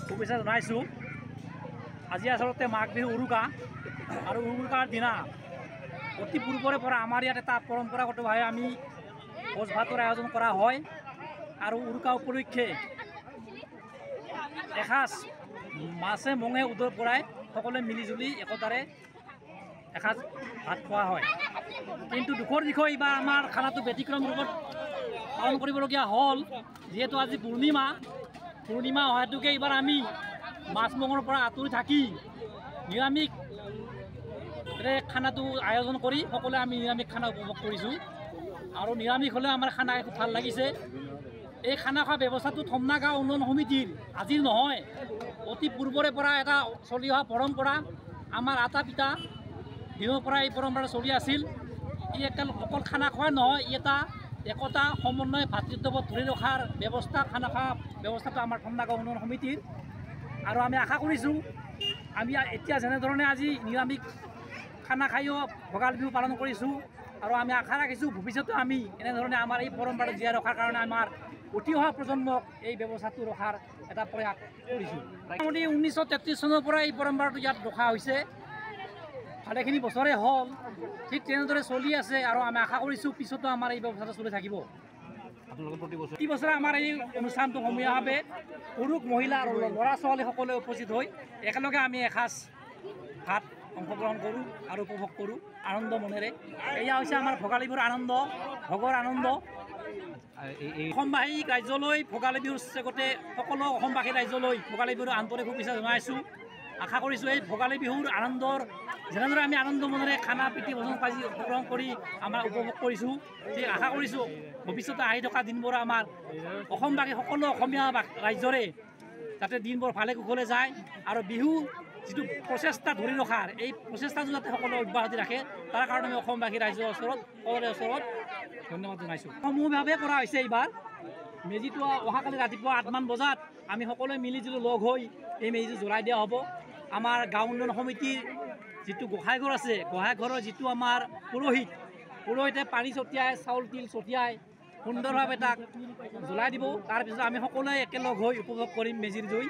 শুভেচ্ছা জনাইছোঁ। আজি আচলতে মাঘ বিহু উৰুকা আৰু উৰুকাৰ দিনা অতি পূৰ্বৰে পৰা আমাৰ ইয়াত এটা পৰম্পৰাগতভাৱে আমি ভোজ ভাতৰ আয়োজন কৰা হয় আৰু উৰুকা উপলক্ষে এসাঁজ মাছে মঙে উদৰ পৰাই সকলোৱে মিলিজুলি একতাৰে এসাঁজ ভাত খোৱা হয়। কিন্তু দুখৰ বিষয় এইবাৰ আমাৰ খানাটো ব্যতিক্ৰম ৰূপত পালন কৰিবলগীয়া হ'ল। যিহেতু আজি পূৰ্ণিমা হোৱাটোকে এইবাৰ আমি মাছ মঙৰ পৰা আঁতৰি থাকি নিৰামিষ খানাটো আয়োজন কৰি সকলোৱে আমি নিৰামিষ খানা উপভোগ কৰিছোঁ আৰু নিৰামিষ হ'লে আমাৰ খানা খুব ভাল লাগিছে। এই খানা খোৱা ব্যৱস্থাটো থমনা গাঁও উন্নয়ন সমিতিৰ আজিৰ নহয়, অতি পূৰ্বৰে পৰা এটা চলি অহা পৰম্পৰা। আমাৰ আটা পিতা দিনৰ পৰা এই পৰম্পৰা চলি আছিল। ই অকল খানা খোৱা নহয়, ই এটা একতা সমন্বয় ভাতৃত্ববোধ ধৰি ৰখাৰ ব্যৱস্থা। খানা খোৱা ব্যৱস্থাটো আমাৰ থমনা গাঁও উন্নয়ন সমিতিৰ। আৰু আমি আশা কৰিছোঁ আমি এতিয়া যেনেধৰণে আজি নিৰামিষ খানা খায়ো ভোগালী বিহু পালন কৰিছোঁ আৰু আমি আশা ৰাখিছোঁ ভৱিষ্যতে আমি এনেধৰণে আমাৰ এই পৰম্পৰাটো জীয়াই ৰখাৰ কাৰণে আমাৰ উঠি অহা প্ৰজন্মক এই ব্যৱস্থাটো ৰখাৰ এটা প্ৰয়াস কৰিছোঁ। মোটামুটি 1933 চনৰ পৰা এই পৰম্পৰাটো ইয়াত ৰখা হৈছে, ভালেখিনি বছৰে হ'ল। ঠিক তেনেদৰে চলি আছে আৰু আমি আশা কৰিছোঁ পিছতো আমাৰ এই ব্যৱস্থাটো চলি থাকিব। প্ৰতি বছৰে আমাৰ এই অনুষ্ঠানটো সমূহীয়াভাৱে পুৰুষ মহিলা আৰু ল'ৰা ছোৱালী সকলোৱে উপস্থিত হৈ একেলগে আমি এসাঁজ ভাত অংশগ্ৰহণ কৰোঁ আৰু উপভোগ কৰোঁ আনন্দ মনেৰে। এয়া হৈছে আমাৰ ভোগালী বিহুৰ আনন্দ, ভোগৰ আনন্দ। অসমবাসী ৰাজ্যলৈ ভোগালী বিহুৰ চেগতে সকলো অসমবাসী ৰাজ্যলৈ ভোগালী বিহুৰ আন্তৰিক শুভেচ্ছা জনাইছোঁ। আশা কৰিছোঁ এই ভোগালী বিহুৰ আনন্দৰ যেনেদৰে আমি আনন্দ মনেৰে খানা প্ৰীতি ভোজন কাজি অংশগ্ৰহণ কৰি আমাৰ উপভোগ কৰিছোঁ, ঠিক আশা কৰিছোঁ ভৱিষ্যতে আহি থকা দিনবোৰ আমাৰ অসমবাসী সকলো অসমীয়া ৰাজ্যৰে যাতে দিনবোৰ ভালে কুশলে যায় আৰু বিহু যিটো প্ৰচেষ্টা ধৰি ৰখাৰ এই প্ৰচেষ্টাটো যাতে সকলোৱে অব্যাহতি ৰাখে তাৰ কাৰণে আমি অসমবাসী ৰাইজৰ ওচৰত সকলোৰে ওচৰত ধন্যবাদ জনাইছোঁ। সমূহীয়াভাৱে কৰা হৈছে এইবাৰ। মেজিটো অহাকালি ৰাতিপুৱা 8 মান বজাত আমি সকলোৱে মিলিজুলি লগ হৈ এই মেজিটো জ্বলাই দিয়া হ'ব। আমাৰ গাঁও উন্নয়ন সমিতিৰ যিটো গোঁসাইঘৰ আছে, গোঁসাইঘৰৰ যিটো আমাৰ পুৰোহিতে পানী ছটিয়াই চাউল তিল ছটিয়াই সুন্দৰভাৱে তাক জ্বলাই দিব। তাৰপিছত আমি সকলোৱে একেলগ হৈ উপভোগ কৰিম মেজিৰ জুই।